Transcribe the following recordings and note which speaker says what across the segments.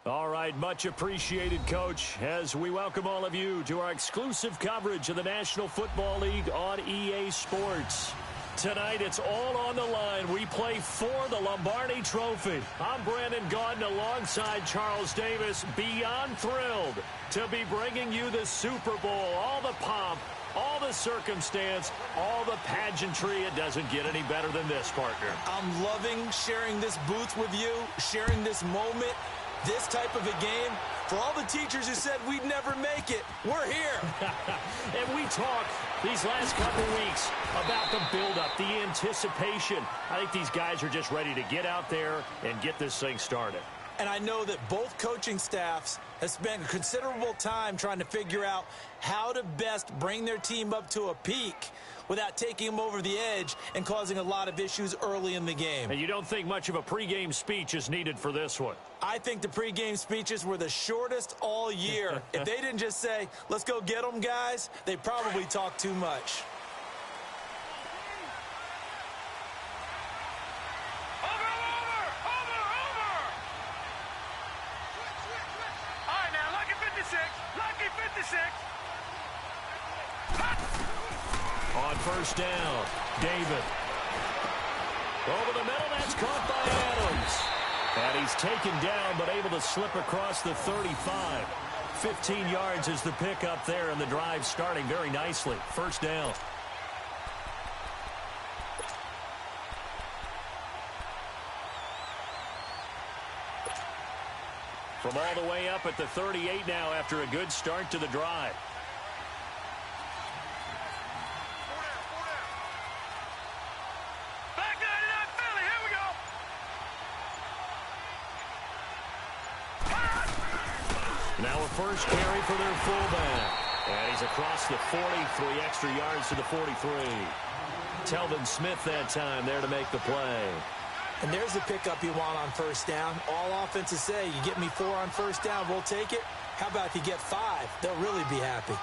Speaker 1: All right, much appreciated, Coach, as we welcome all of you to our exclusive coverage of the National Football League on EA Sports. Tonight, it's all on the line. We play for the Lombardi Trophy. I'm Brandon Gaudin alongside Charles Davis, beyond thrilled to be bringing you the Super Bowl. All the pomp, all the circumstance, all the pageantry. It doesn't get any better than this, partner.
Speaker 2: I'm loving sharing this booth with you, sharing this moment, this type of a game. For all the teachers who said we'd never make it, we're here.
Speaker 1: And we talk these last couple weeks about the buildup, the anticipation. I think these guys are just ready to get out there and get this thing started.
Speaker 2: And I know that both coaching staffs have spent considerable time trying to figure out how to best bring their team up to a peak without taking them over the edge and causing a lot of issues early in the game.
Speaker 1: And you don't think much of a pregame speech is needed for this one?
Speaker 2: I think the pregame speeches were the shortest all year. If they didn't just say, let's go get them, guys, they probably talked too much.
Speaker 1: On first down, David. Over the middle, that's caught by Adams. And he's taken down, but able to slip across the 35. 15 yards is the pickup there, and the drive starting very nicely. First down. From all the way up at the 38 now after a good start to the drive. Now a first carry for their fullback. And he's across the 40, 3 extra yards to the 43. Telvin Smith that time there to make the play.
Speaker 2: And there's the pickup you want on first down. All offenses say, you get me 4 on first down, we'll take it. How about if you get 5? They'll really be happy.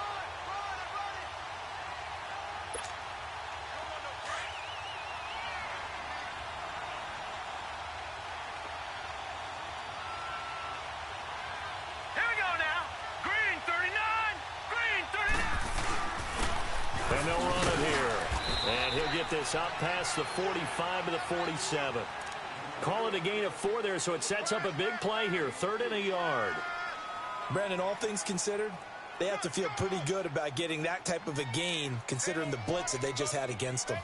Speaker 1: And they'll run it here. And he'll get this out past the 45 to the 47. Call it a gain of 4 there, so it sets up a big play here. 3rd and a yard.
Speaker 2: Brandon, all things considered, they have to feel pretty good about getting that type of a gain, considering the blitz that they just had against them.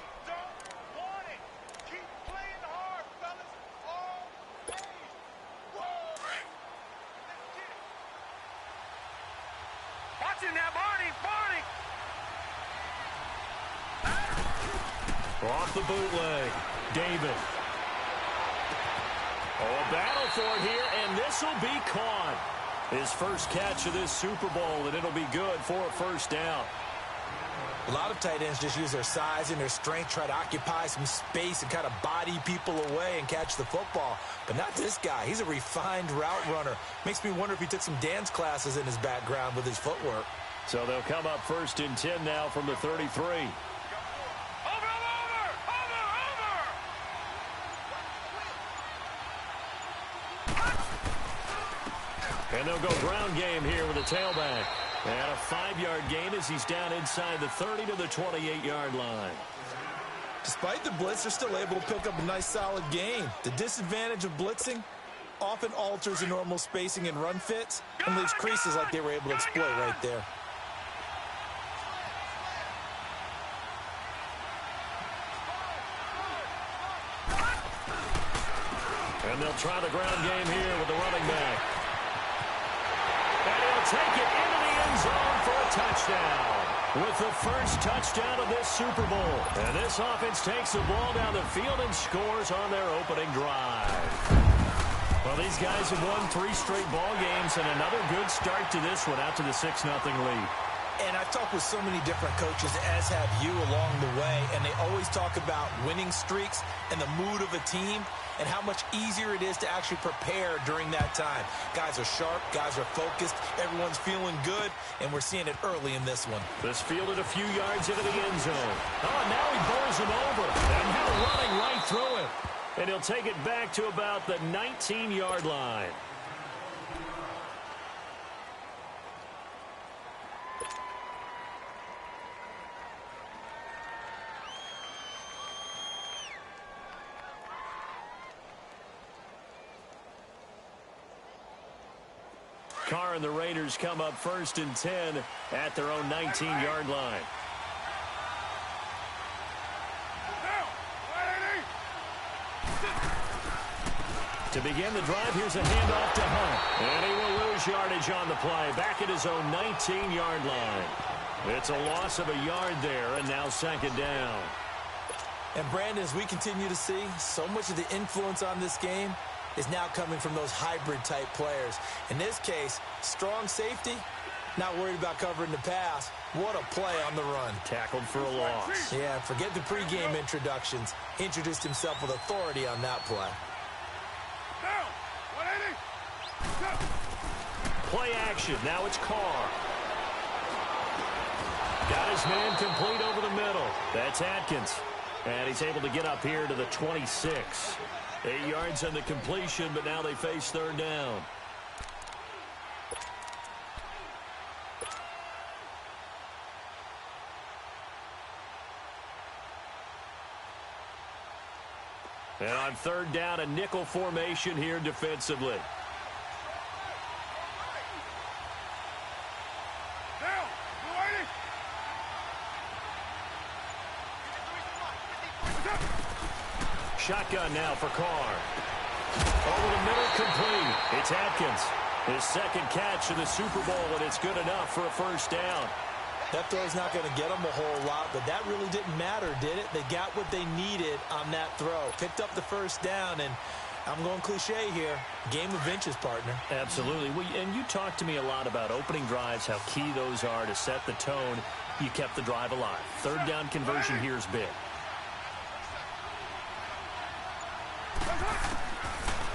Speaker 1: Off the bootleg, David. Oh, a battle for it here, and this will be caught. His first catch of this Super Bowl, and it'll be good for a first down.
Speaker 2: A lot of tight ends just use their size and their strength, try to occupy some space and kind of body people away and catch the football. But not this guy. He's a refined route runner. Makes me wonder if he took some dance classes in his background with his footwork.
Speaker 1: So they'll come up 1st and 10 now from the 33. And they'll go ground game here with a tailback. And a 5-yard gain as he's down inside the 30 to the 28-yard line.
Speaker 2: Despite the blitz, they're still able to pick up a nice solid gain. The disadvantage of blitzing often alters the normal spacing and run fits and leaves creases like they were able to exploit right there.
Speaker 1: And they'll try the ground game here with the running back. And he'll take it into the end zone for a touchdown. With the first touchdown of this Super Bowl. And this offense takes the ball down the field and scores on their opening drive. Well, these guys have won 3 straight ball games and another good start to this one out to the 6-0 lead.
Speaker 2: And I've talked with so many different coaches, as have you along the way, and they always talk about winning streaks and the mood of a team and how much easier it is to actually prepare during that time. Guys are sharp, guys are focused, everyone's feeling good, and we're seeing it early in this one.
Speaker 1: This fielded a few yards into the end zone. Oh, now he bowls him over, and now running right through him. And he'll take it back to about the 19-yard line. Carr and the Raiders come up 1st and 10 at their own 19-yard line. To begin the drive, here's a handoff to Hunt. And he will lose yardage on the play, back at his own 19-yard line. It's a loss of a yard there, and now 2nd down.
Speaker 2: And Brandon, as we continue to see, so much of the influence on this game is now coming from those hybrid-type players. In this case, strong safety, not worried about covering the pass. What a play on the run.
Speaker 1: Tackled for a loss.
Speaker 2: Yeah, forget the pregame introductions. Introduced himself with authority on that play.
Speaker 1: Play action. Now it's Carr. Got his man complete over the middle. That's Atkins. And he's able to get up here to the 26. 8 yards on the completion, but now they face 3rd down. And on 3rd down, a nickel formation here defensively. Shotgun now for Carr. Over the middle, complete. It's Atkins. His 2nd catch in the Super Bowl, and it's good enough for a 1st down.
Speaker 2: That throw's not going to get them a whole lot, but that really didn't matter, did it? They got what they needed on that throw. Picked up the 1st down, and I'm going cliche here. Game of inches, partner.
Speaker 1: Absolutely. Well, and you talked to me a lot about opening drives, how key those are to set the tone. You kept the drive alive. 3rd down conversion here is big.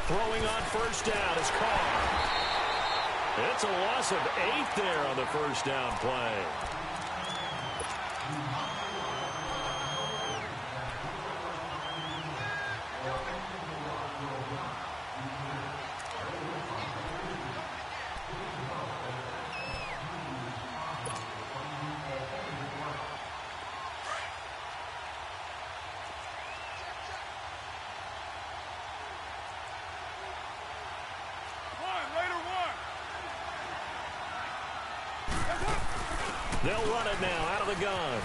Speaker 1: Throwing on 1st down is Carr. It's a loss of 8 there on the 1st down play. They'll run it now out of the gun.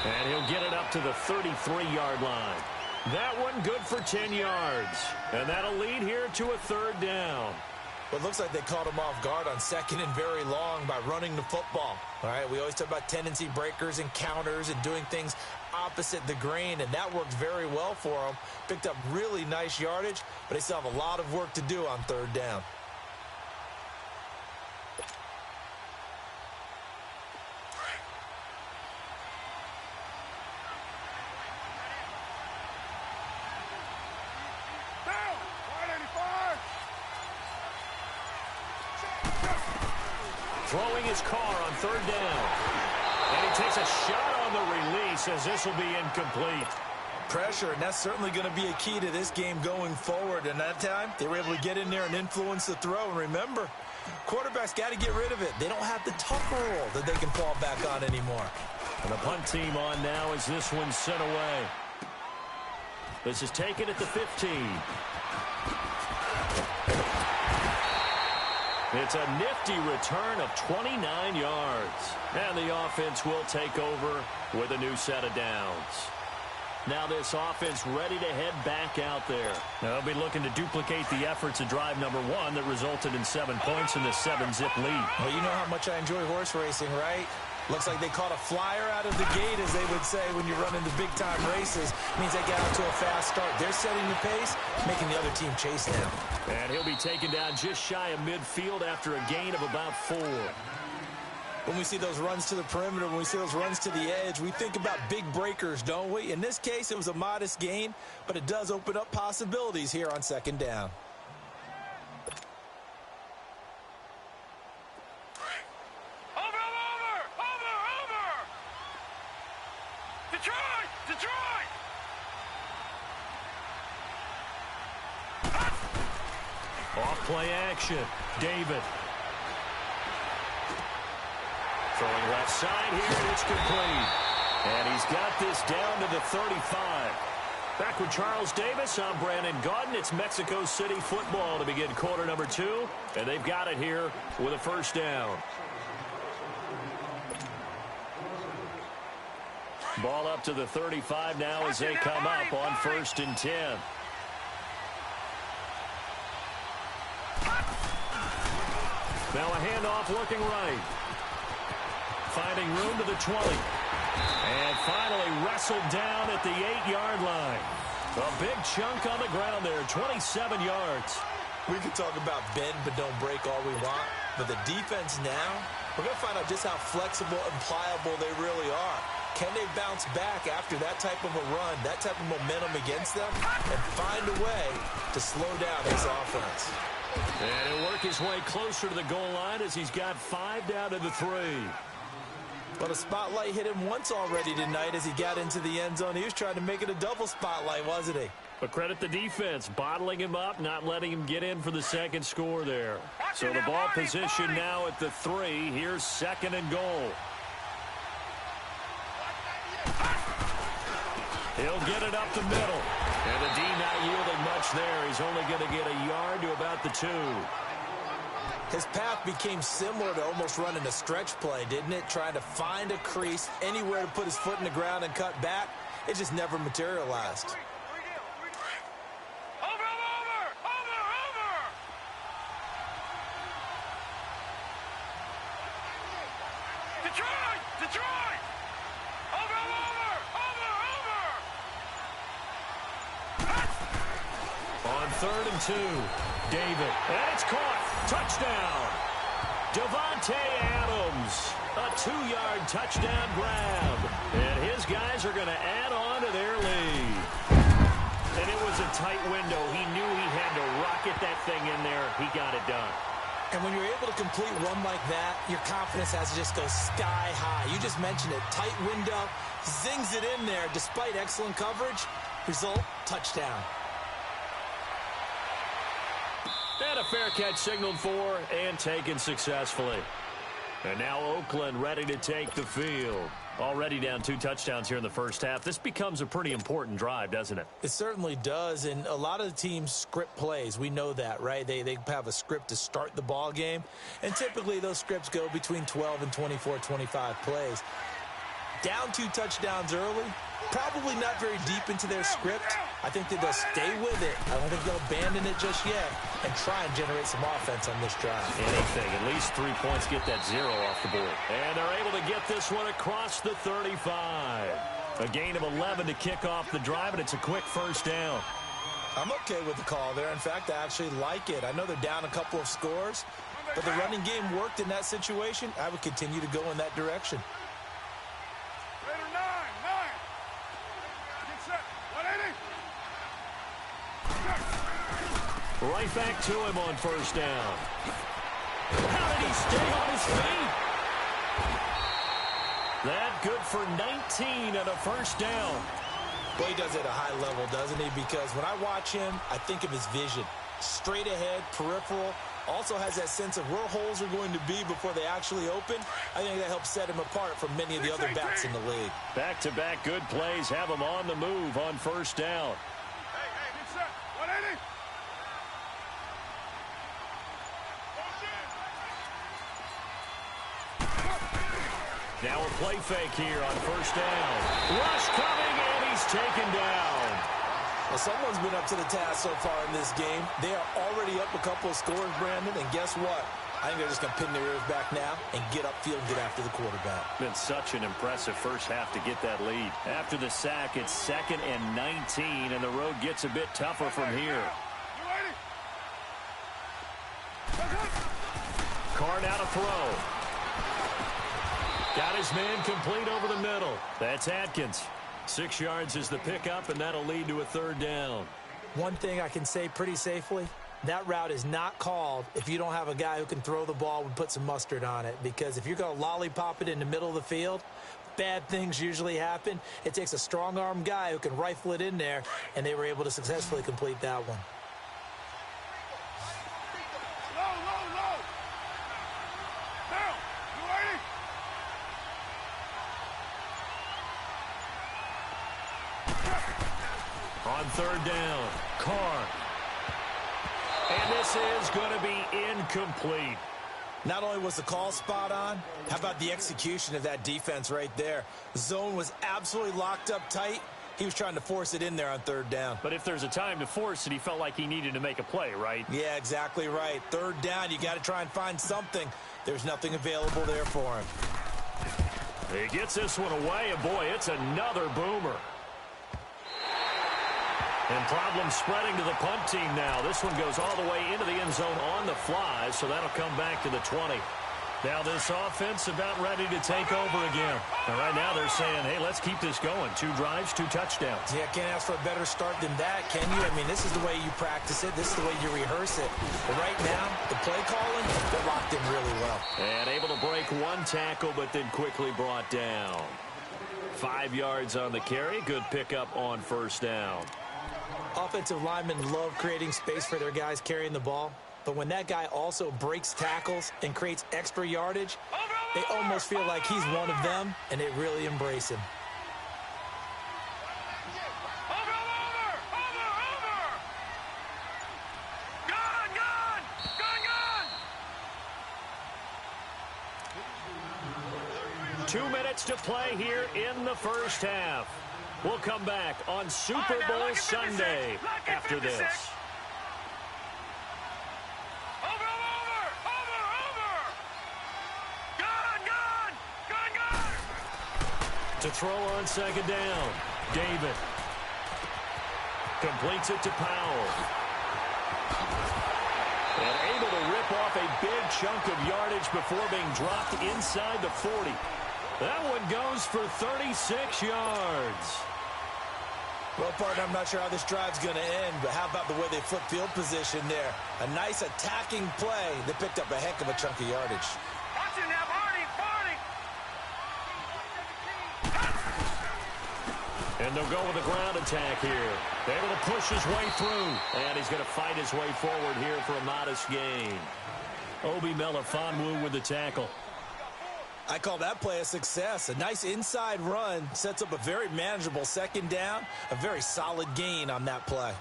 Speaker 1: And he'll get it up to the 33-yard line. That one good for 10 yards. And that'll lead here to a 3rd down.
Speaker 2: Well, it looks like they caught him off guard on 2nd and very long by running the football. All right, we always talk about tendency breakers and counters and doing things opposite the grain, and that worked very well for them. Picked up really nice yardage, but they still have a lot of work to do on 3rd down.
Speaker 1: Throwing his Carr on 3rd down. And he takes a shot on the release as this will be incomplete.
Speaker 2: Pressure, and that's certainly going to be a key to this game going forward. And that time, they were able to get in there and influence the throw. And remember, quarterbacks got to get rid of it. They don't have the tougher role that they can fall back on anymore.
Speaker 1: And the punt team on now as this one's sent away. This is taken at the 15. It's a nifty return of 29 yards. And the offense will take over with a new set of downs. Now this offense ready to head back out there. They'll be looking to duplicate the efforts of drive number 1 that resulted in 7 points in the 7-zip lead.
Speaker 2: Well, you know how much I enjoy horse racing, right? Looks like they caught a flyer out of the gate, as they would say when you run into big-time races. It means they get out to a fast start. They're setting the pace, making the other team chase them.
Speaker 1: And he'll be taken down just shy of midfield after a gain of about 4.
Speaker 2: When we see those runs to the perimeter, when we see those runs to the edge, we think about big breakers, don't we? In this case, it was a modest gain, but it does open up possibilities here on 2nd down.
Speaker 1: Off-play action. David. Throwing left side here, and it's complete. And he's got this down to the 35. Back with Charles Davis, I'm Brandon Gaudin. It's Mexico City football to begin quarter number 2, and they've got it here with a first down. Ball up to the 35 now as they come up on 1st and 10. Now a handoff looking right. Finding room to the 20. And finally wrestled down at the 8-yard line. A big chunk on the ground there, 27 yards.
Speaker 2: We can talk about bend but don't break all we want, but the defense now, we're going to find out just how flexible and pliable they really are. Can they bounce back after that type of a run, that type of momentum against them, and find a way to slow down this offense?
Speaker 1: And he'll work his way closer to the goal line as he's got 5 down to the 3.
Speaker 2: Well, the spotlight hit him once already tonight as he got into the end zone. He was trying to make it a double spotlight, wasn't he?
Speaker 1: But credit the defense, bottling him up, not letting him get in for the second score there. So the ball position now at the 3. Here's 2nd and goal. He'll get it up the middle. And the D not yielding much there. He's only going to get a yard to about the 2.
Speaker 2: His path became similar to almost running a stretch play, didn't it? Trying to find a crease, anywhere to put his foot in the ground and cut back. It just never materialized.
Speaker 3: Detroit!
Speaker 1: On 3rd and 2, David. And it's caught. Touchdown. Devontae Adams. A 2-yard touchdown grab. And his guys are going to add on to their lead. And it was a tight window. He knew he had to rocket that thing in there. He got it done.
Speaker 2: And when you're able to complete one like that, your confidence has to just go sky high. You just mentioned it. Tight window. Zings it in there despite excellent coverage. Result, touchdown.
Speaker 1: And a fair catch signaled for and taken successfully. And now Oakland ready to take the field. Already down 2 touchdowns here in the first half. This becomes a pretty important drive, doesn't it?
Speaker 2: It certainly does, and a lot of the teams script plays. We know that, right? They have a script to start the ball game, and typically those scripts go between 12 and 24, 25 plays. Down 2 touchdowns early, probably not very deep into their script. I think that they'll stay with it. I don't think they'll abandon it just yet and try and generate some offense on this drive.
Speaker 1: Anything. At least 3 points, get that 0 off the board. And they're able to get this one across the 35. A gain of 11 to kick off the drive, and it's a quick first down.
Speaker 2: I'm okay with the call there. In fact, I actually like it. I know they're down a couple of scores, but the running game worked in that situation. I would continue to go in that direction.
Speaker 1: Right back to him on first down. How did he stay on his feet? That good for 19 and a first down.
Speaker 2: Well, he does it at a high level, doesn't he? Because when I watch him, I think of his vision. Straight ahead, peripheral. Also has that sense of where holes are going to be before they actually open. I think that helps set him apart from many of the other backs in the league.
Speaker 1: Back-to-back good plays have him on the move on first down. Now a play fake here on first down. Rush coming, and he's taken down.
Speaker 2: Well, someone's been up to the task so far in this game. They are already up a couple of scores, Brandon, and guess what? I think they're just going to pin their ears back now and get upfield and get after the quarterback.
Speaker 1: Been such an impressive first half to get that lead. After the sack, it's 2nd and 19, and the road gets a bit tougher from here. Carr now to throw. Got his man complete over the middle. That's Atkins. 6 yards is the pickup, and that'll lead to a 3rd down.
Speaker 2: One thing I can say pretty safely, that route is not called if you don't have a guy who can throw the ball and put some mustard on it. Because if you're going to lollipop it in the middle of the field, bad things usually happen. It takes a strong-arm guy who can rifle it in there, and they were able to successfully complete that one.
Speaker 1: on third down. Carr. And this is going to be incomplete.
Speaker 2: Not only was the call spot on, how about the execution of that defense right there? The zone was absolutely locked up tight. He was trying to force it in there on third down.
Speaker 1: But if there's a time to force it, he felt like he needed to make a play, right?
Speaker 2: Yeah, exactly right. Third down, you got to try and find something. There's nothing available there for him.
Speaker 1: He gets this one away, and boy, it's another boomer. And problems spreading to the punt team now. This one goes all the way into the end zone on the fly, so that'll come back to the 20. Now this offense about ready to take over again. And right now they're saying, hey, let's keep this going. 2 drives, 2 touchdowns.
Speaker 2: Yeah, can't ask for a better start than that, can you? I mean, this is the way you practice it. This is the way you rehearse it. But right now, the play calling, they're locked in really well.
Speaker 1: And able to break 1 tackle, but then quickly brought down. 5 yards on the carry. Good pickup on first down.
Speaker 2: Offensive linemen love creating space for their guys carrying the ball. But when that guy also breaks tackles and creates extra yardage, they almost feel like he's one of them, and they really embrace him.
Speaker 1: Gone! 2 minutes to play here in the first half. We'll come back on Super Bowl Sunday after this. To throw on second down, David. Completes it to Powell. And able to rip off a big chunk of yardage before being dropped inside the 40. That one goes for 36 yards.
Speaker 2: Well, partner, I'm not sure how this drive's going to end, but how about the way they flip field position there? A nice attacking play that picked up a heck of a chunk of yardage.
Speaker 1: And they'll go with a ground attack here. Able to push his way through. And he's going to fight his way forward here for a modest gain. Obi Melifonwu with the tackle.
Speaker 2: I call that play a success. A nice inside run sets up a very manageable second down. A very solid gain on that play.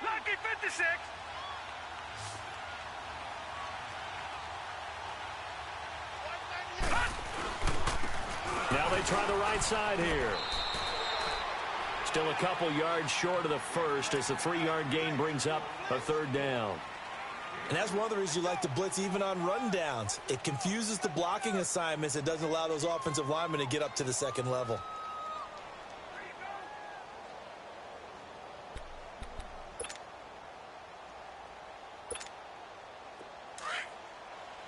Speaker 1: Lucky 56. Now they try the right side here. Still a couple yards short of the first as the 3-yard gain brings up a third down.
Speaker 2: And that's one of the reasons you like to blitz even on rundowns. It confuses the blocking assignments. It doesn't allow those offensive linemen to get up to the second level.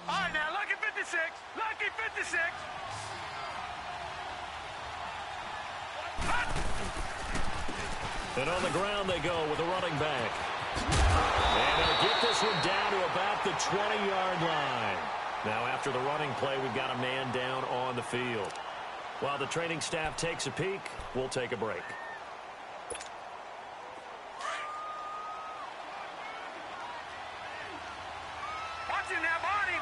Speaker 1: All right, now, lucky 56. Lucky 56. And on the ground they go with a running back. And they'll get this one down to about the 20-yard line. Now after the running play, we've got a man down on the field. While the training staff takes a peek, we'll take a break. Watching that body.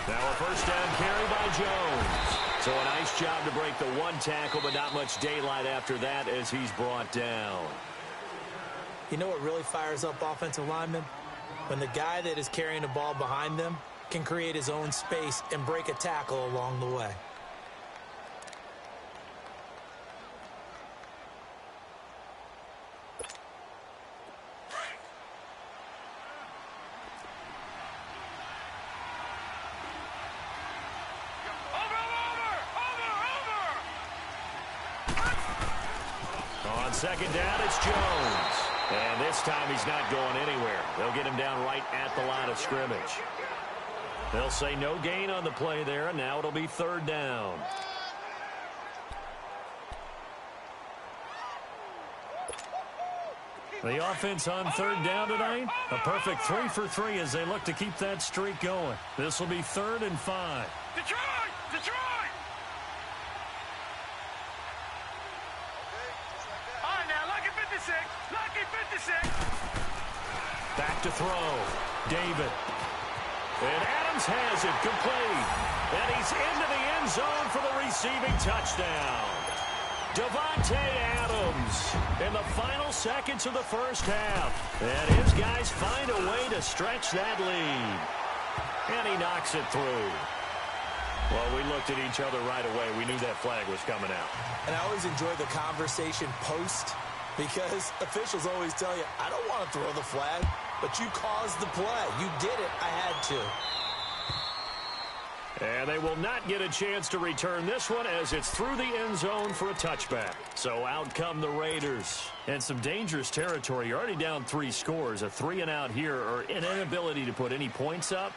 Speaker 1: Now a first down carry by Jones. So a nice job to break the 1 tackle, but not much daylight after that as he's brought down.
Speaker 2: You know what really fires up offensive linemen? When the guy that is carrying the ball behind them can create his own space and break a tackle along the way.
Speaker 1: On second down, it's Jones. And this time he's not going anywhere. They'll get him down right at the line of scrimmage. They'll say no gain on the play there, and now it'll be third down. The offense on third down tonight, a perfect 3 for 3 as they look to keep that streak going. This will be 3rd and 5. Detroit! All right, now throw. David. And Adams has it complete. And he's into the end zone for the receiving touchdown. Davante Adams in the final seconds of the first half. And his guys find a way to stretch that lead. And he knocks it through. Well, we looked at each other right away. We knew that flag was coming out.
Speaker 2: And I always enjoy the conversation post because officials always tell you, I don't want to throw the flag, but you caused the play. You did it. I had to.
Speaker 1: And they will not get a chance to return this one as it's through the end zone for a touchback. So out come the Raiders. And some dangerous territory. You're already down 3 scores. A 3-and-out here or an inability to put any points up.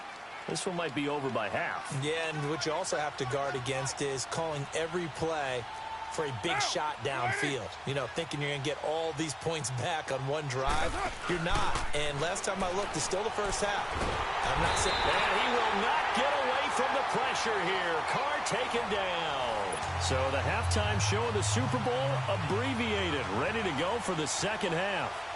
Speaker 1: This one might be over by half.
Speaker 2: Yeah, and what you also have to guard against is calling every play for a big shot downfield. You know, thinking you're going to get all these points back on one drive. You're not. And last time I looked, it's still the first half. I'm not saying...
Speaker 1: And he will not get away from the pressure here. Carr taken down. So the halftime show of the Super Bowl abbreviated. Ready to go for the second half.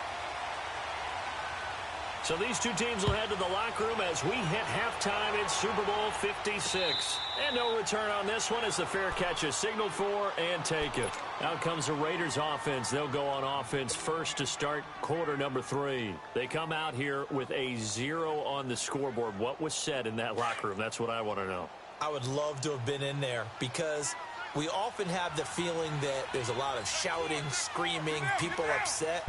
Speaker 1: So these two teams will head to the locker room as we hit halftime in Super Bowl 56. And no return on this one as the fair catch is signaled for and taken. Out comes the Raiders offense. They'll go on offense first to start quarter number 3. They come out here with a 0 on the scoreboard. What was said in that locker room? That's what I want to know.
Speaker 2: I would love to have been in there because we often have the feeling that there's a lot of shouting, screaming, people upset.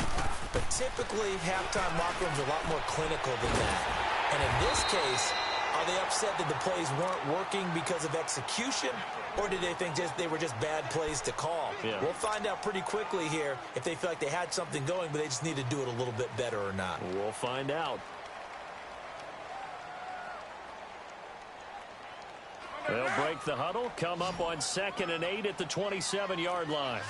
Speaker 2: But typically, halftime locker rooms are a lot more clinical than that. And in this case, are they upset that the plays weren't working because of execution? Or did they think they were just bad plays to call?
Speaker 1: Yeah.
Speaker 2: We'll find out pretty quickly here if they feel like they had something going, but they just need to do it a little bit better or not.
Speaker 1: We'll find out. They'll break the huddle, come up on 2nd and 8 at the 27-yard line.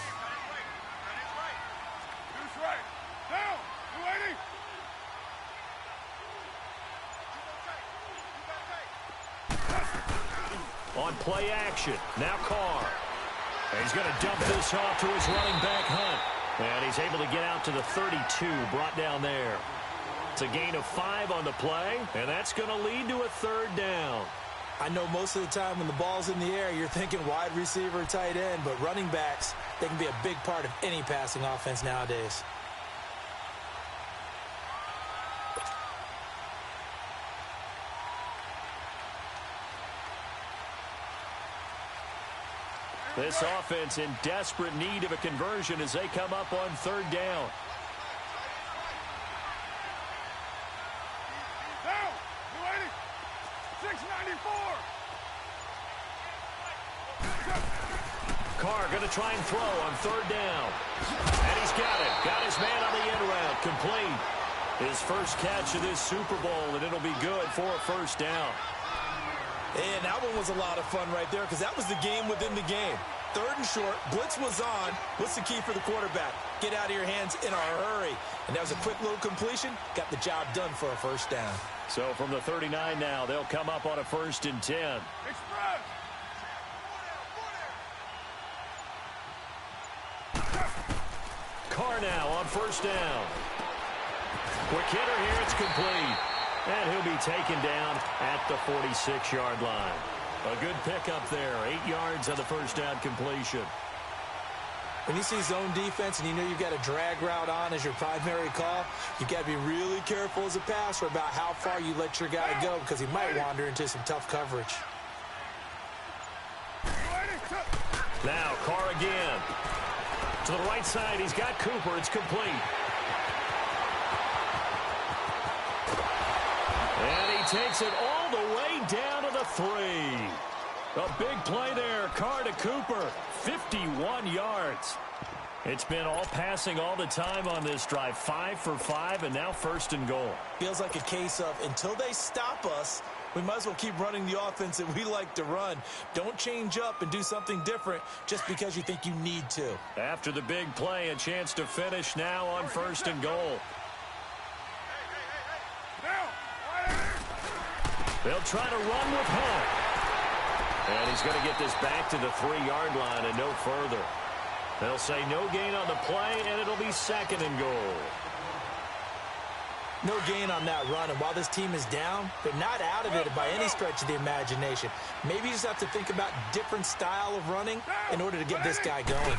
Speaker 1: On play action, now Carr. And he's going to dump this off to his running back, Hunt. And he's able to get out to the 32, brought down there. It's a gain of 5 on the play, and that's going to lead to a 3rd down.
Speaker 2: I know most of the time when the ball's in the air, you're thinking wide receiver, tight end, but running backs, they can be a big part of any passing offense nowadays.
Speaker 1: This offense in desperate need of a conversion as they come up on 3rd down. Carr going to try and throw on 3rd down. And he's got it. Got his man on the end route. Complete. His first catch of this Super Bowl, and it'll be good for a 1st down.
Speaker 2: And that one was a lot of fun right there because that was the game within the game. 3rd and short, blitz was on. What's the key for the quarterback? Get out of your hands in a hurry. And that was a quick little completion. Got the job done for a 1st down.
Speaker 1: So from the 39 now, they'll come up on a 1st and 10. Carr now on 1st down. Quick hitter here, it's complete. And he'll be taken down at the 46-yard line. A good pickup there, 8 yards on the 1st down completion.
Speaker 2: When you see zone defense and you know you've got a drag route on as your primary call, you've got to be really careful as a passer about how far you let your guy go because he might wander into some tough coverage.
Speaker 1: Now Carr again. To the right side, he's got Cooper. It's complete. And he takes it all the way down to the 3. A big play there. Carr to Cooper. 51 yards. It's been all passing all the time on this drive. 5 for 5, and now 1st and goal.
Speaker 2: Feels like a case of until they stop us, we might as well keep running the offense that we like to run. Don't change up and do something different just because you think you need to.
Speaker 1: After the big play, a chance to finish now on 1st and goal. They'll try to run with Hunt. And he's going to get this back to the 3-yard line and no further. They'll say no gain on the play, and it'll be 2nd and goal.
Speaker 2: No gain on that run, and while this team is down, they're not out of it by any stretch of the imagination. Maybe you just have to think about different style of running in order to get this guy going.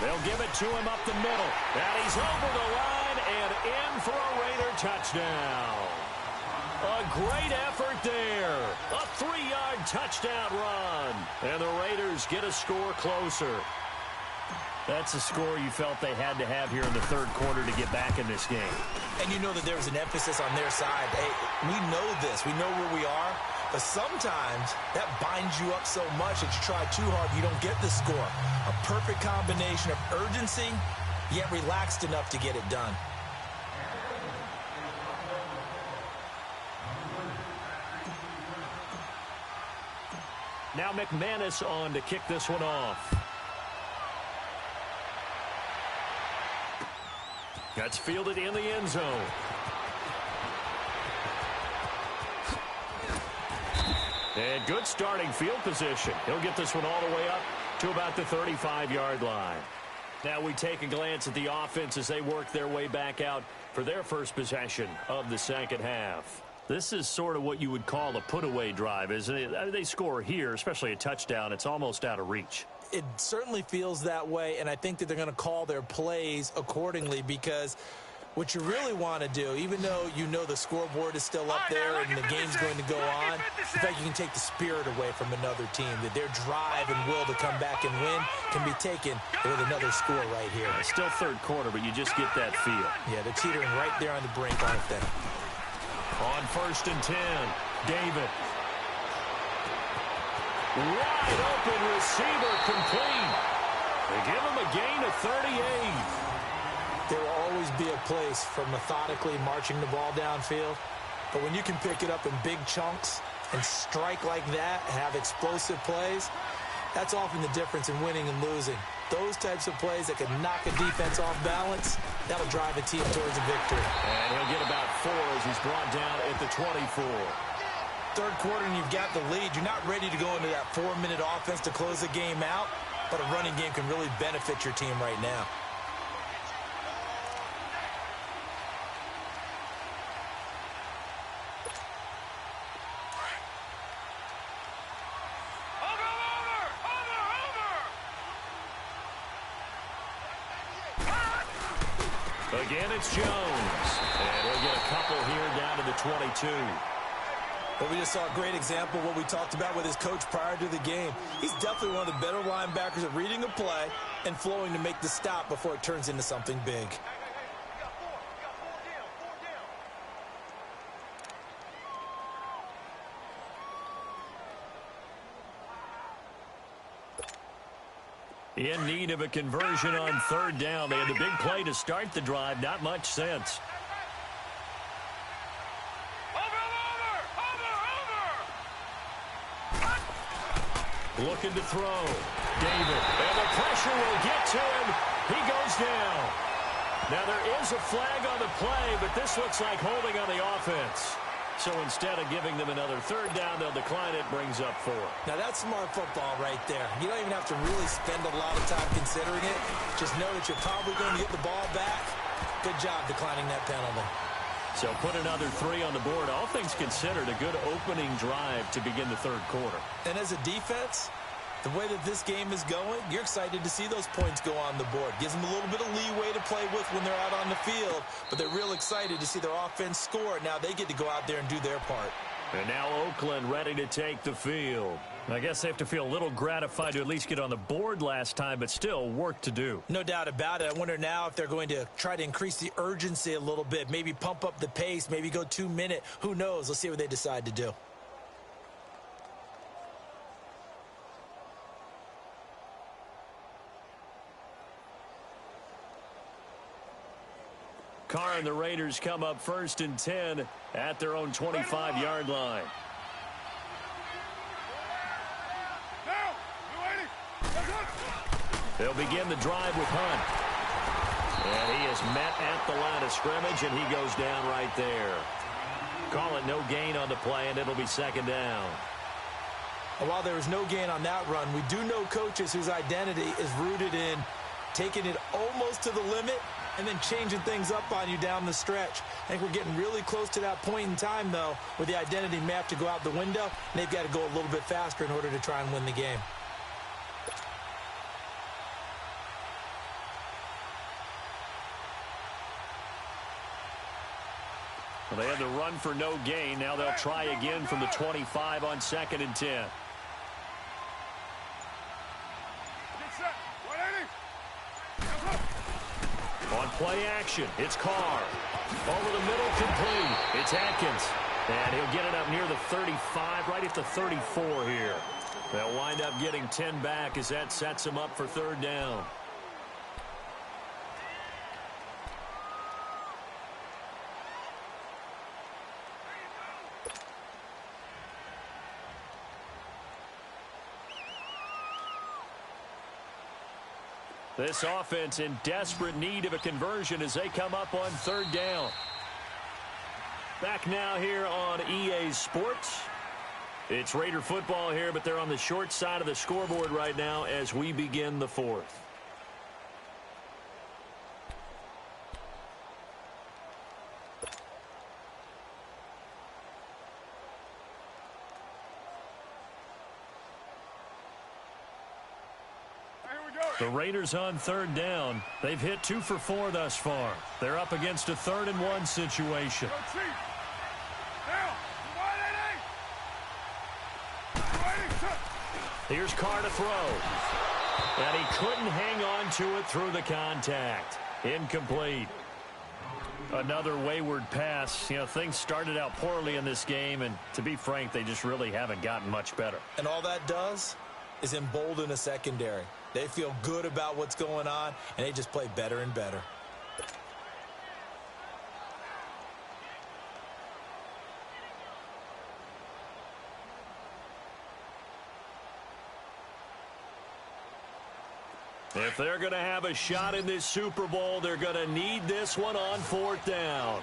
Speaker 1: They'll give it to him up the middle, and he's over the line and in for a Raider touchdown. A great effort there. A 3-yard touchdown run, and the Raiders get a score closer. That's a score you felt they had to have here in the third quarter to get back in this game.
Speaker 2: And you know that there was an emphasis on their side. Hey, we know this. We know where we are. But sometimes that binds you up so much that you try too hard, you don't get the score. A perfect combination of urgency, yet relaxed enough to get it done.
Speaker 1: Now McManus on to kick this one off. That's fielded in the end zone. And good starting field position. He'll get this one all the way up to about the 35-yard line. Now we take a glance at the offense as they work their way back out for their first possession of the second half. This is sort of what you would call a put-away drive, isn't it? I mean, they score here, especially a touchdown. It's almost out of reach.
Speaker 2: It certainly feels that way, and I think that they're going to call their plays accordingly, because what you really want to do, even though you know the scoreboard is still up there and the game's going to go on, in fact, you can take the spirit away from another team, that their drive and will to come back and win can be taken with another score right here.
Speaker 1: It's still third quarter, but you just get that feel.
Speaker 2: Yeah, they're teetering right there on the brink, aren't they?
Speaker 1: On 1st and 10, David. Wide open receiver complete. They give him a gain of 38.
Speaker 2: There will always be a place for methodically marching the ball downfield. But when you can pick it up in big chunks and strike like that, have explosive plays, that's often the difference in winning and losing. Those types of plays that can knock a defense off balance, that'll drive a team towards a victory.
Speaker 1: And he'll get about 4 as he's brought down at the 24.
Speaker 2: Third quarter and you've got the lead. You're not ready to go into that 4-minute offense to close the game out, but a running game can really benefit your team right now.
Speaker 1: Again, it's Jones. And he'll get a couple here down to the 22.
Speaker 2: Well, we just saw a great example of what we talked about with his coach prior to the game. He's definitely one of the better linebackers at reading a play and flowing to make the stop before it turns into something big.
Speaker 1: In need of a conversion on third down. They had the big play to start the drive. Not much sense. Looking to throw. David. And the pressure will get to him. He goes down. Now there is a flag on the play, but this looks like holding on the offense. So instead of giving them another third down, they'll decline it, brings up 4.
Speaker 2: Now that's smart football right there. You don't even have to really spend a lot of time considering it. Just know that you're probably going to get the ball back. Good job declining that penalty.
Speaker 1: So put another 3 on the board. All things considered, a good opening drive to begin the third quarter.
Speaker 2: And as a defense, the way that this game is going, you're excited to see those points go on the board. Gives them a little bit of leeway to play with when they're out on the field, but they're real excited to see their offense score. Now they get to go out there and do their part.
Speaker 1: And now Oakland ready to take the field. I guess they have to feel a little gratified to at least get on the board last time, but still work to do.
Speaker 2: No doubt about it. I wonder now if they're going to try to increase the urgency a little bit, maybe pump up the pace, maybe go 2-minute. Who knows? Let's see what they decide to do.
Speaker 1: Carr and the Raiders come up 1st and 10 at their own 25-yard line. They'll begin the drive with Hunt. And he is met at the line of scrimmage, and he goes down right there. Call it no gain on the play, and it'll be 2nd down.
Speaker 2: And while there was no gain on that run, we do know coaches whose identity is rooted in taking it almost to the limit and then changing things up on you down the stretch. I think we're getting really close to that point in time, though, where the identity may have to go out the window, and they've got to go a little bit faster in order to try and win the game.
Speaker 1: Well, they had the run for no gain. Now they'll try again from the 25 on 2nd and 10. On play action, it's Carr. Over the middle, complete. It's Atkins. And he'll get it up near the 35, right at the 34 here. They'll wind up getting 10 back as that sets them up for 3rd down. This offense in desperate need of a conversion as they come up on 3rd down. Back now here on EA Sports. It's Raider football here, but they're on the short side of the scoreboard right now as we begin the 4th. The Raiders on 3rd down. They've hit 2 for 4 thus far. They're up against a 3rd and 1 situation. Here's Carr to throw. And he couldn't hang on to it through the contact. Incomplete. Another wayward pass. You know, things started out poorly in this game, and to be frank, they just really haven't gotten much better.
Speaker 2: And all that does is embolden a secondary. They feel good about what's going on, and they just play better and better.
Speaker 1: If they're going to have a shot in this Super Bowl, they're going to need this one on 4th down.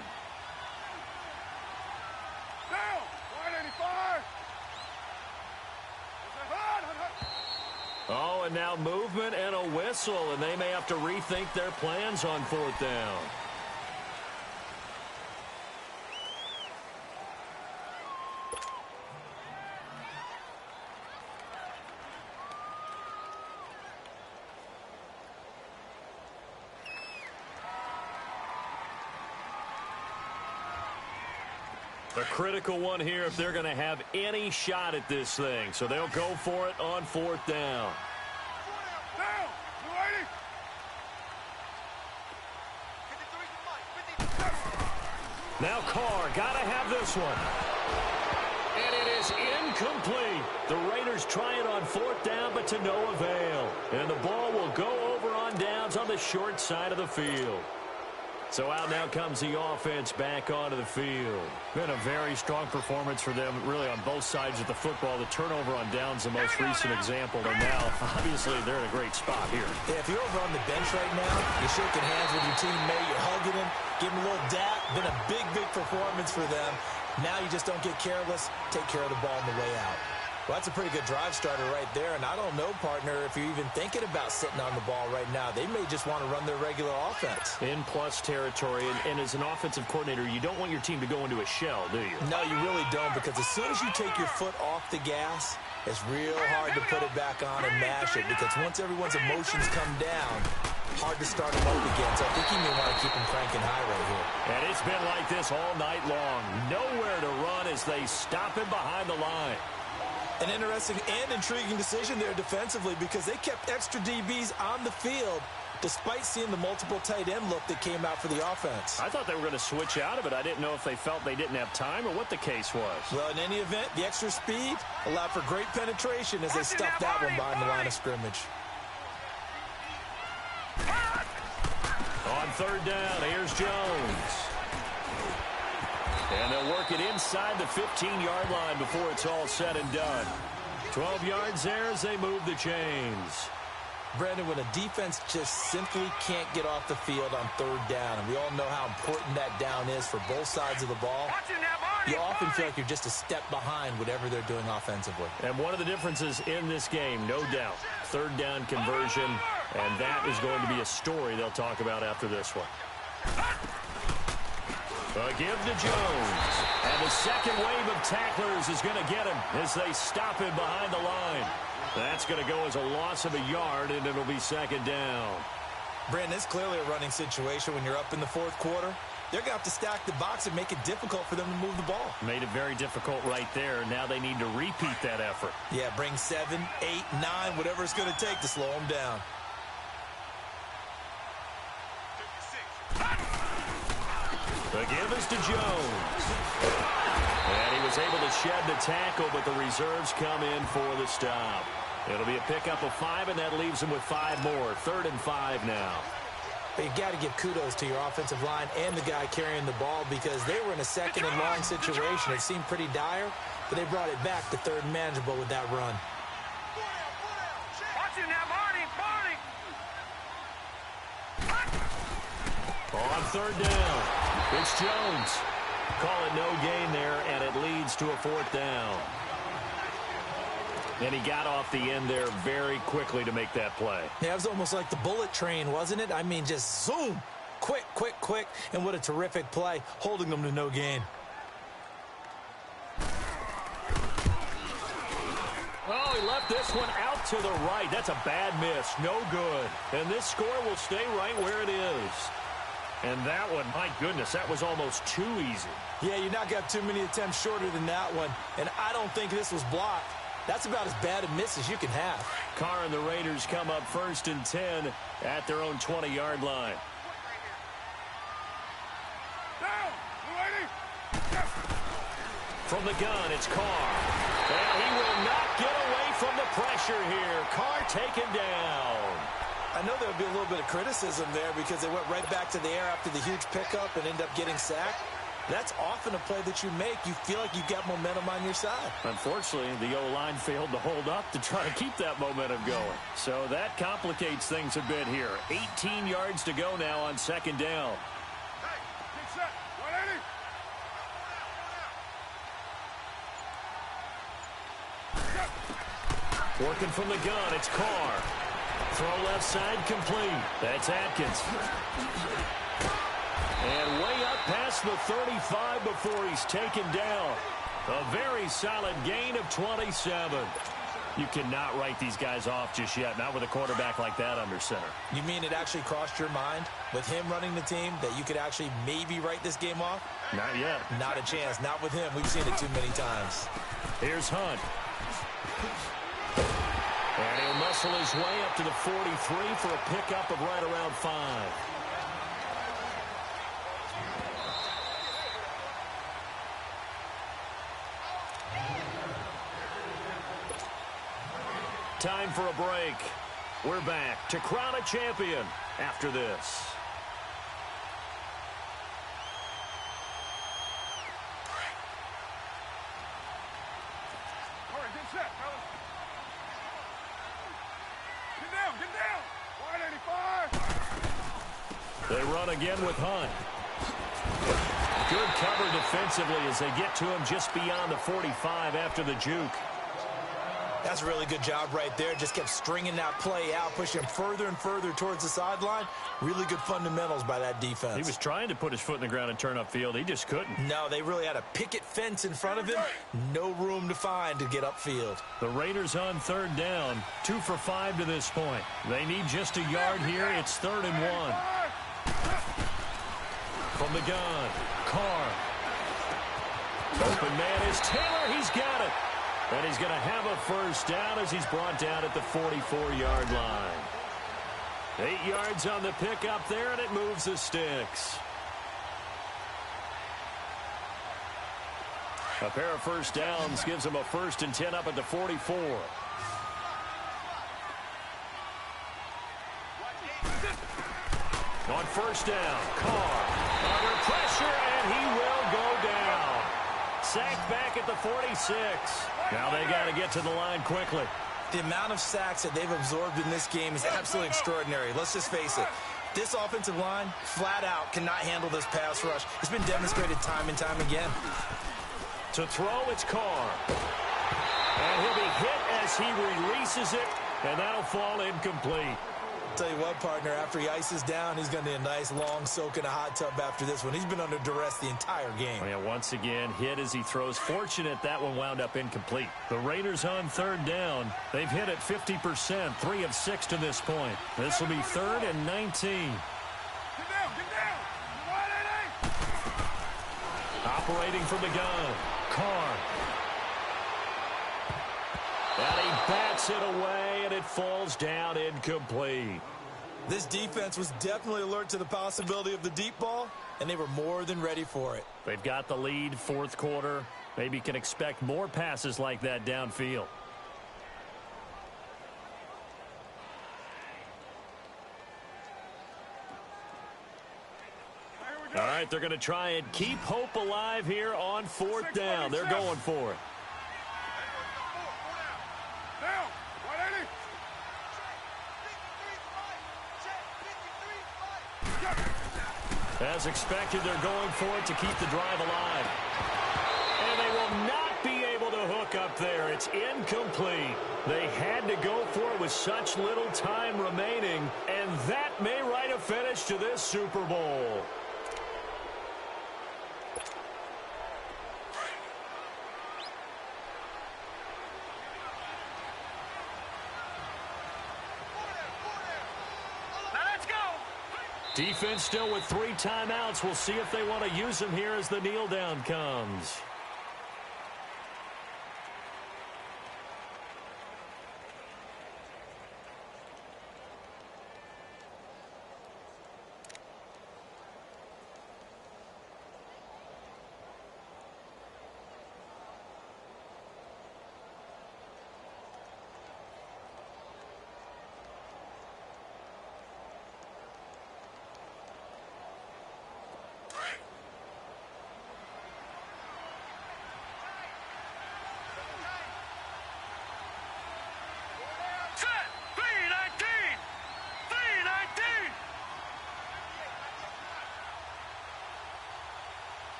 Speaker 1: Oh, and now movement and a whistle, and they may have to rethink their plans on 4th down. A critical one here if they're going to have any shot at this thing. So they'll go for it on 4th down. Now Carr, got to have this one. And it is incomplete. The Raiders try it on 4th down, but to no avail. And the ball will go over on downs on the short side of the field. So out now comes the offense back onto the field. Been a very strong performance for them, really, on both sides of the football. The turnover on downs, the most recent example. And now, obviously, they're in a great spot here.
Speaker 2: Yeah, if you're over on the bench right now, you're shaking hands with your teammate, you're hugging him, giving him a little dap. Been a big, big performance for them. Now you just don't get careless. Take care of the ball on the way out. Well, that's a pretty good drive starter right there, and I don't know, partner, if you're even thinking about sitting on the ball right now. They may just want to run their regular offense.
Speaker 1: In plus territory, and as an offensive coordinator, you don't want your team to go into a shell, do you?
Speaker 2: No, you really don't, because as soon as you take your foot off the gas, it's real hard to put it back on and mash it, because once everyone's emotions come down, hard to start them up again. So I think you may want to keep them cranking high right here.
Speaker 1: And it's been like this all night long. Nowhere to run as they stop him behind the line.
Speaker 2: An interesting and intriguing decision there defensively, because they kept extra DBs on the field despite seeing the multiple tight end look that came out for the offense.
Speaker 1: I thought they were going to switch out of it. I didn't know if they felt they didn't have time or what the case was.
Speaker 2: Well, in any event, the extra speed allowed for great penetration as they stuffed that one behind the line of scrimmage.
Speaker 1: On 3rd down, here's Jones. And they'll work it inside the 15-yard line before it's all said and done. 12 yards there as they move the chains.
Speaker 2: Brandon, when a defense just simply can't get off the field on 3rd down, and we all know how important that down is for both sides of the ball, you often feel like you're just a step behind whatever they're doing offensively.
Speaker 1: And one of the differences in this game, no doubt, 3rd down conversion, and that is going to be a story they'll talk about after this one. A give to Jones. And the second wave of tacklers is going to get him as they stop him behind the line. That's going to go as a loss of a yard, and it'll be second down.
Speaker 2: Brandon, it's clearly a running situation when you're up in the fourth quarter. They're going to have to stack the box and make it difficult for them to move the ball.
Speaker 1: Made it very difficult right there. Now they need to repeat that effort.
Speaker 2: Yeah, bring 7, 8, 9, whatever it's going to take to slow them down.
Speaker 1: The give is to Jones. And he was able to shed the tackle, but the reserves come in for the stop. It'll be a pickup of 5, and that leaves him with 5 more. 3rd and 5 now.
Speaker 2: But you've got to give kudos to your offensive line and the guy carrying the ball because they were in a second and long situation. It seemed pretty dire, but they brought it back to 3rd and manageable with that run.
Speaker 1: On 3rd down, it's Jones. Call it no gain there, and it leads to a 4th down. And he got off the end there very quickly to make that play.
Speaker 2: Yeah, it was almost like the bullet train, wasn't it? I mean, just zoom. Quick, quick, quick. And what a terrific play, holding them to no gain.
Speaker 1: Oh, he left this one out to the right. That's a bad miss. No good. And this score will stay right where it is. And that one, my goodness, that was almost too easy.
Speaker 2: Yeah, you're not going to have too many attempts shorter than that one. And I don't think this was blocked. That's about as bad a miss as you can have.
Speaker 1: Carr and the Raiders come up 1st and 10 at their own 20-yard line. From the gun, it's Carr. And he will not get away from the pressure here. Carr taken down.
Speaker 2: I know there would be a little bit of criticism there because they went right back to the air after the huge pickup and ended up getting sacked. That's often a play that you make. You feel like you've got momentum on your side.
Speaker 1: Unfortunately, the O-line failed to hold up to try to keep that momentum going. So that complicates things a bit here. 18 yards to go now on 2nd down.
Speaker 3: Hey, get set. 180.
Speaker 1: Working from the gun, it's Carr. Throw left side complete. That's Atkins. And way up past the 35 before he's taken down. A very solid gain of 27. You cannot write these guys off just yet, not with a quarterback like that under center.
Speaker 2: You mean it actually crossed your mind with him running the team that you could actually maybe write this game off?
Speaker 1: Not yet.
Speaker 2: Not a chance. Not with him. We've seen it too many times.
Speaker 1: Here's Hunt. And he'll muscle his way up to the 43 for a pickup of right around 5. Time for a break. We're back to crown a champion after this.
Speaker 3: All right, get set, fellas. Get down. 185.
Speaker 1: They run again with Hunt. Good cover defensively as they get to him just beyond the 45 after the juke.
Speaker 2: That's a really good job right there. Just kept stringing that play out, pushing him further and further towards the sideline. Really good fundamentals by that defense.
Speaker 1: He was trying to put his foot in the ground and turn upfield. He just couldn't.
Speaker 2: No, they really had a picket fence in front of him. No room to find to get upfield.
Speaker 1: The Raiders on 3rd down. 2 for 5 to this point. They need just a yard here. It's 3rd and 1. From the gun, Carr. Open man is Taylor. He's got it. And he's going to have a 1st down as he's brought down at the 44-yard line. 8 yards on the pickup there, and it moves the sticks. A pair of 1st downs gives him a 1st and 10 up at the 44. On 1st down, Carr under pressure, and he will go down. Sacked back at the 46. Now they got to get to the line quickly.
Speaker 2: The amount of sacks that they've absorbed in this game is absolutely extraordinary. Let's just face it. This offensive line, flat out, cannot handle this pass rush. It's been demonstrated time and time again.
Speaker 1: To throw, it's Carr. And he'll be hit as he releases it, and that'll fall incomplete.
Speaker 2: Tell you what, partner, after he ices down, he's going to need a nice long soak in a hot tub after this one. He's been under duress the entire game.
Speaker 1: Oh, yeah, once again, hit as he throws. Fortunate that one wound up incomplete. The Raiders on third down. They've hit it 50%, 3 of 6 to this point. This will be 3rd and 19.
Speaker 3: Get down, get down. Wide 88.
Speaker 1: Operating from the gun, Carr. And he bats it away, and it falls down incomplete.
Speaker 2: This defense was definitely alert to the possibility of the deep ball, and they were more than ready for it.
Speaker 1: They've got the lead, 4th quarter. Maybe can expect more passes like that downfield. All right, they're going to try and keep hope alive here on 4th down. They're going for it.
Speaker 3: Down, wide 80.
Speaker 1: As expected, they're going for it to keep the drive alive. And they will not be able to hook up there. It's incomplete. They had to go for it with such little time remaining, and that may write a finish to this Super Bowl. Defense still with 3 timeouts. We'll see if they want to use them here as the kneel down comes.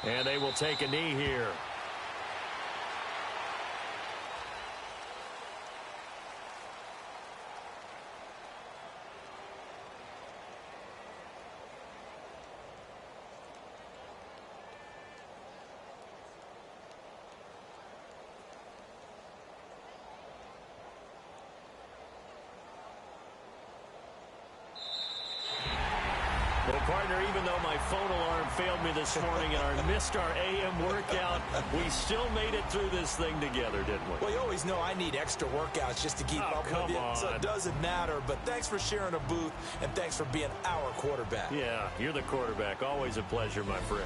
Speaker 1: And they will take a knee here. Well, partner, even though my phone alarm failed me this morning and I missed our AM workout, we still made it through this thing together, didn't we?
Speaker 2: Well, you always know I need extra workouts just to keep up with you, so it doesn't matter. But thanks for sharing a booth, and thanks for being our quarterback.
Speaker 1: Yeah, you're the quarterback. Always a pleasure, my friend.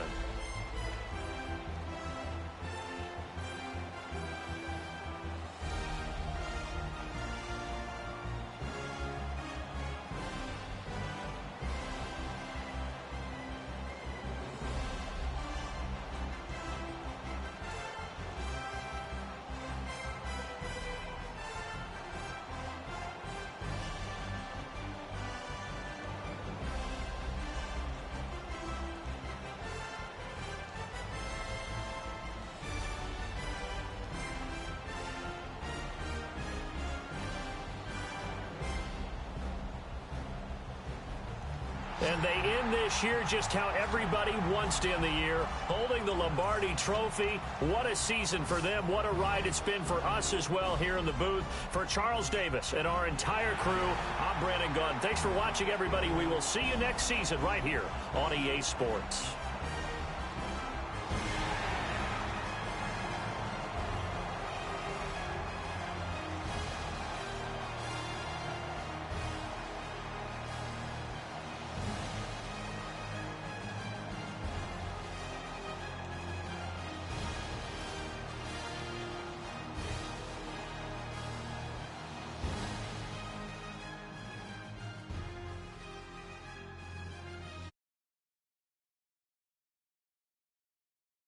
Speaker 1: And they end this year just how everybody wants to end the year, holding the Lombardi Trophy. What a season for them. What a ride it's been for us as well here in the booth. For Charles Davis and our entire crew, I'm Brandon Gunn. Thanks for watching, everybody. We will see you next season right here on EA Sports.